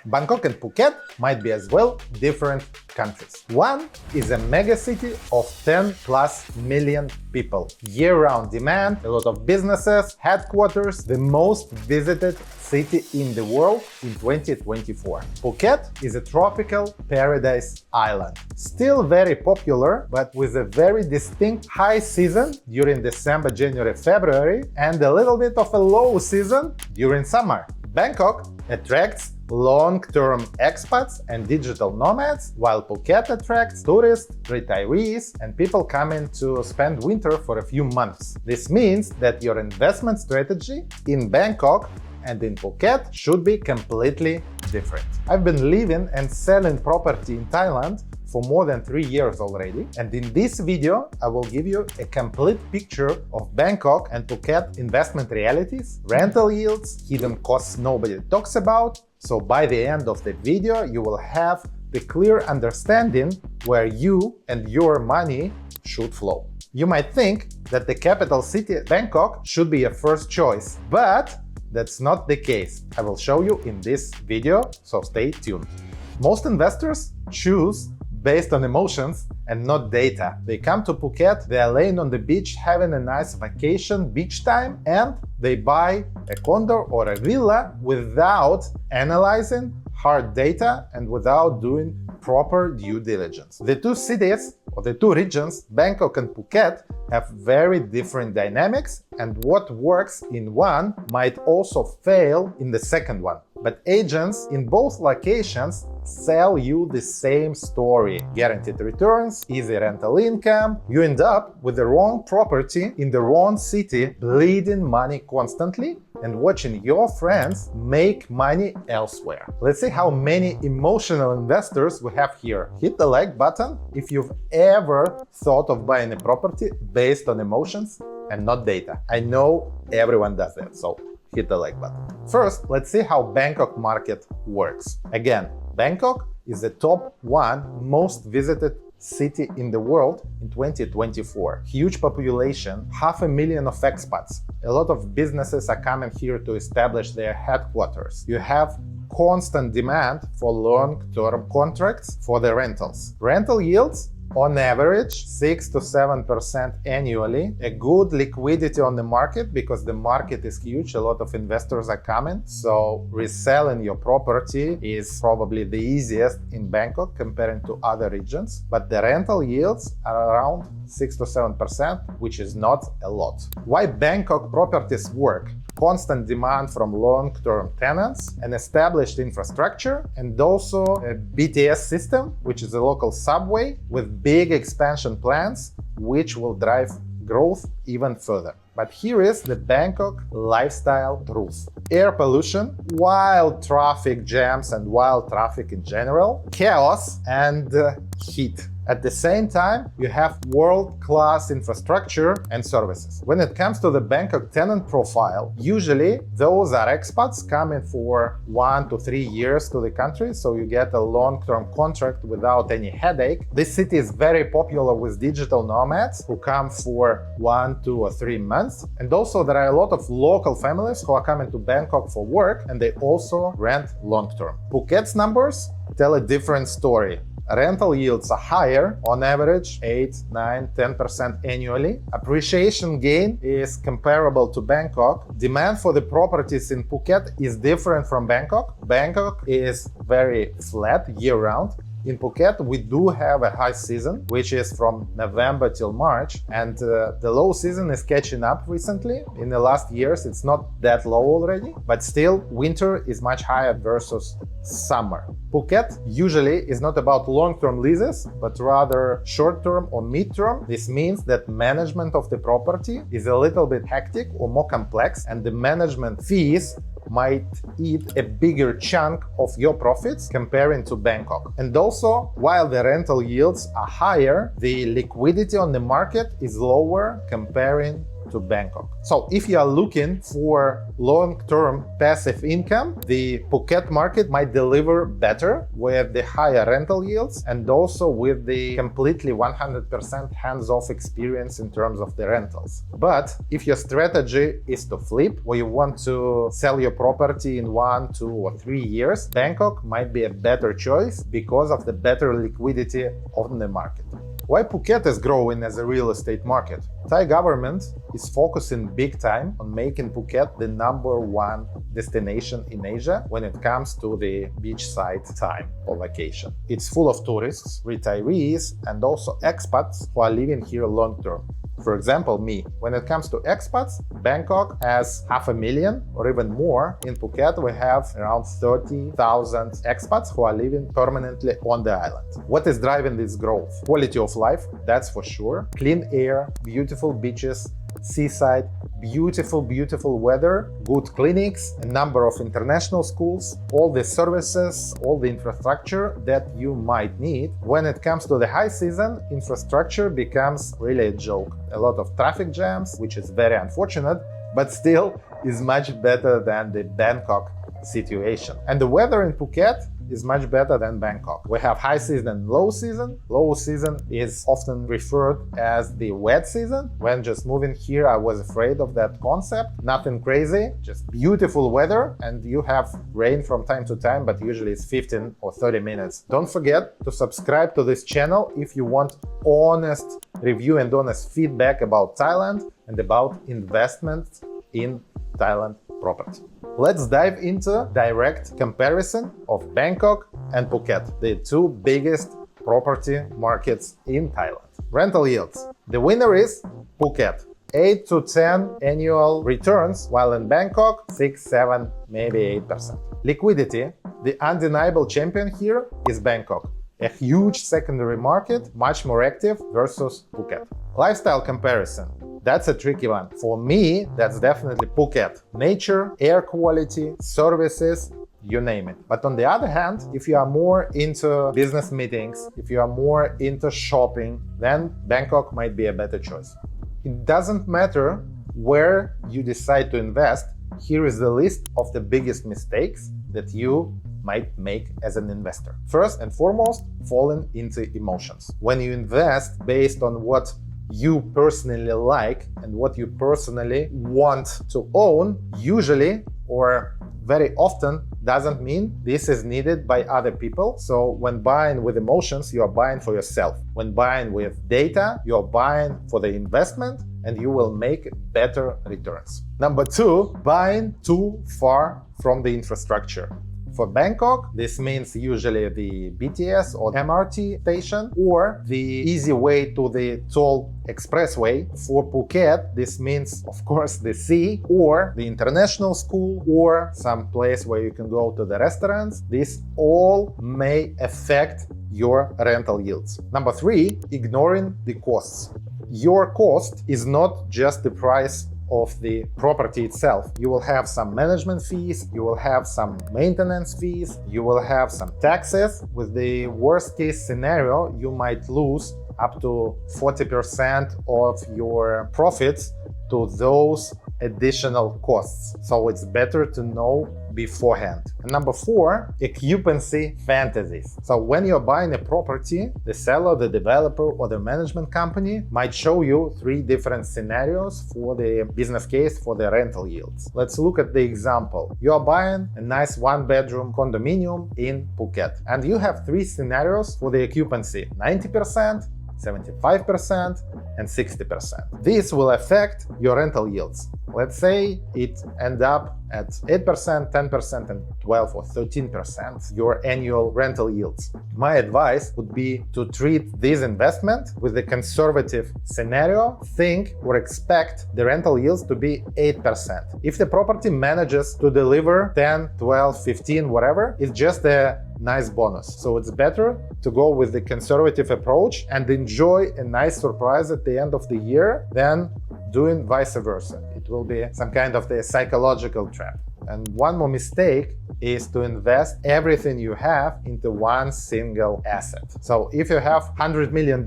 Bangkok and Phuket might be as well different countries. One is a mega city of 10 plus million people. Year-round demand, a lot of businesses, headquarters, the most visited city in the world in 2024. Phuket is a tropical paradise island. Still very popular, but with a very distinct high season during December, January, February, and a little bit of a low season during summer. Bangkok attracts long-term expats and digital nomads, while Phuket attracts tourists, retirees, and people coming to spend winter for a few months. This means that your investment strategy in Bangkok and in Phuket should be completely different. I've been living and selling property in Thailand for more than 3 years already, and in this video I will give you a complete picture of Bangkok and Phuket investment realities, rental yields, hidden costs nobody talks about, so by the end of the video you will have the clear understanding where you and your money should flow. You might think that the capital city Bangkok should be your first choice, but that's not the case. I will show you in this video, so stay tuned. Most investors choose based on emotions and not data. They come to Phuket, they are laying on the beach having a nice vacation, beach time, and they buy a condo or a villa without analyzing hard data and without doing proper due diligence. The two cities or the two regions, Bangkok and Phuket, have very different dynamics, and what works in one might also fail in the second one. But agents in both locations sell you the same story. Guaranteed returns, easy rental income. You end up with the wrong property in the wrong city, bleeding money constantly and watching your friends make money elsewhere. Let's see how many emotional investors we have here. Hit the like button if you've ever thought of buying a property based on emotions and not data. I know everyone does that, so hit the like button. First, let's see how Bangkok market works. Again, Bangkok is the top one most visited city in the world in 2024. Huge population, 500,000 of expats. A lot of businesses are coming here to establish their headquarters. You have constant demand for long-term contracts for the rentals. Rental yields on average 6 to 7% annually. A good liquidity on the market because the market is huge, a lot of investors are coming, so reselling your property is probably the easiest in Bangkok comparing to other regions, but the rental yields are around 6 to 7%, which is not a lot. Why Bangkok properties work? Constant demand from long-term tenants, an established infrastructure, and also a BTS system, which is a local subway with big expansion plans, which will drive growth even further. But here is the Bangkok lifestyle truth. Air pollution, wild traffic jams and wild traffic in general, chaos and heat. At the same time, you have world-class infrastructure and services. When it comes to the Bangkok tenant profile, usually those are expats coming for 1 to 3 years to the country, so you get a long-term contract without any headache. This city is very popular with digital nomads who come for 1, 2, or 3 months. And also there are a lot of local families who are coming to Bangkok for work, and they also rent long-term. Phuket's numbers tell a different story. Rental yields are higher, on average 8, 9, 10% annually. Appreciation gain is comparable to Bangkok. Demand for the properties in Phuket is different from Bangkok. Bangkok is very flat year-round. In Phuket, we do have a high season, which is from November till March, and the low season is catching up recently. In the last years, it's not that low already, but still, winter is much higher versus summer. Phuket usually is not about long-term leases, but rather short-term or mid-term. This means that management of the property is a little bit hectic or more complex, and the management fees might eat a bigger chunk of your profits comparing to Bangkok. And also, while the rental yields are higher, the liquidity on the market is lower comparing to Bangkok. So if you are looking for long-term passive income, the Phuket market might deliver better with the higher rental yields and also with the completely 100% hands-off experience in terms of the rentals. But if your strategy is to flip, or you want to sell your property in 1, 2, or 3 years, Bangkok might be a better choice because of the better liquidity on the market. Why Phuket is growing as a real estate market? Thai government is focusing big time on making Phuket the #1 destination in Asia when it comes to the beachside time or vacation. It's full of tourists, retirees, and also expats who are living here long term. For example, me. When it comes to expats, Bangkok has 500,000 or even more. In Phuket, we have around 30,000 expats who are living permanently on the island. What is driving this growth? Quality of life, that's for sure. Clean air, beautiful beaches, seaside, beautiful weather, good clinics, a number of international schools, all the services, all the infrastructure that you might need. When it comes to the high season, infrastructure becomes really a joke. A lot of traffic jams, which is very unfortunate, but still is much better than the Bangkok situation. And the weather in Phuket is much better than Bangkok. We have high season and low season. Low season is often referred as the wet season. When just moving here, I was afraid of that concept. Nothing crazy, just beautiful weather, and you have rain from time to time, but usually it's 15 or 30 minutes. Don't forget to subscribe to this channel if you want honest review and honest feedback about Thailand and about investments in Thailand property. Let's dive into direct comparison of Bangkok and Phuket, the two biggest property markets in Thailand. Rental yields. The winner is Phuket. 8 to 10 annual returns, while in Bangkok, 6, 7, maybe 8%. Liquidity. The undeniable champion here is Bangkok. A huge secondary market, much more active versus Phuket. Lifestyle comparison. That's a tricky one. For me, that's definitely Phuket. Nature, air quality, services, you name it. But on the other hand, if you are more into business meetings, if you are more into shopping, then Bangkok might be a better choice. It doesn't matter where you decide to invest. Here is the list of the biggest mistakes that you might make as an investor. First and foremost, falling into emotions. When you invest based on what you personally like and what you personally want to own, usually or very often doesn't mean this is needed by other people. So when buying with emotions, you are buying for yourself. When buying with data, you are buying for the investment and you will make better returns. Number 2, buying too far from the infrastructure. For Bangkok, this means usually the BTS or MRT station or the easy way to the toll expressway. For Phuket, this means, of course, the sea or the international school or some place where you can go to the restaurants. This all may affect your rental yields. Number 3, ignoring the costs. Your cost is not just the price of the property itself. You will have some management fees, you will have some maintenance fees, you will have some taxes. With the worst case scenario, you might lose up to 40% of your profits to those additional costs. So it's better to know beforehand. And number 4, occupancy fantasies. So when you're buying a property, the seller, the developer, or the management company might show you 3 different scenarios for the business case for the rental yields. Let's look at the example. You are buying a nice 1-bedroom condominium in Phuket, and you have 3 scenarios for the occupancy: 90%, 75%, and 60%. This will affect your rental yields. Let's say it end up at 8%, 10%, and 12 or 13% your annual rental yields. My advice would be to treat this investment with a conservative scenario. Think or expect the rental yields to be 8%. If the property manages to deliver 10, 12, 15, whatever, it's just a nice bonus. So it's better to go with the conservative approach and enjoy a nice surprise at the end of the year than doing vice versa. It will be some kind of the psychological trap. And one more mistake is to invest everything you have into one single asset. So if you have $100 million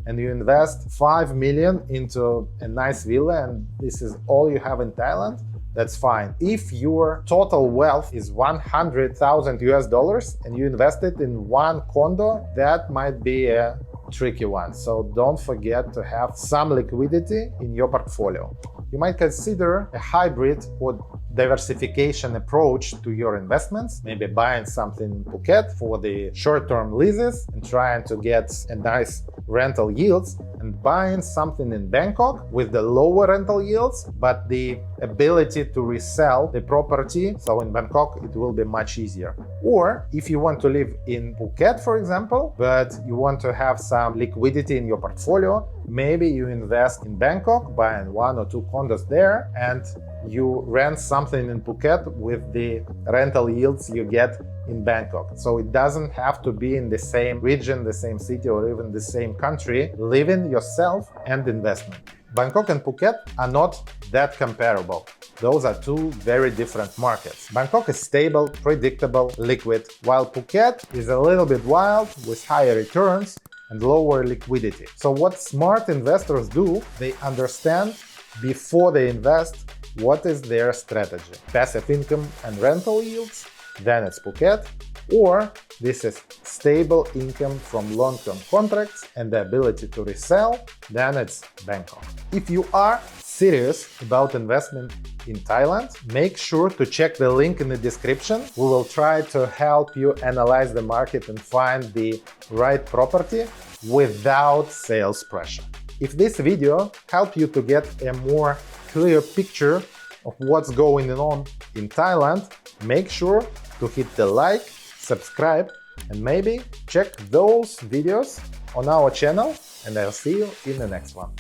and you invest 5 million into a nice villa and this is all you have in Thailand, that's fine. If your total wealth is 100,000 US dollars and you invested in one condo, that might be a tricky one. So don't forget to have some liquidity in your portfolio. You might consider a hybrid or diversification approach to your investments, maybe buying something in Phuket for the short-term leases and trying to get a nice rental yields, and buying something in Bangkok with the lower rental yields, but the ability to resell the property. So in Bangkok, it will be much easier. Or if you want to live in Phuket, for example, but you want to have some liquidity in your portfolio, maybe you invest in Bangkok, buying 1 or 2 condos there, and you rent something in Phuket with the rental yields you get in Bangkok. So it doesn't have to be in the same region, the same city, or even the same country, living yourself and investment. Bangkok and Phuket are not that comparable. Those are two very different markets. Bangkok is stable, predictable, liquid, while Phuket is a little bit wild with higher returns and lower liquidity. So what smart investors do, they understand before they invest what is their strategy. Passive income and rental yields, then it's Phuket, or this is stable income from long-term contracts and the ability to resell, then it's Bangkok. If you are serious about investment in Thailand, make sure to check the link in the description. We will try to help you analyze the market and find the right property without sales pressure. If this video helped you to get a more clear picture of what's going on in Thailand, make sure to hit the like, subscribe, and maybe check those videos on our channel, and I'll see you in the next one.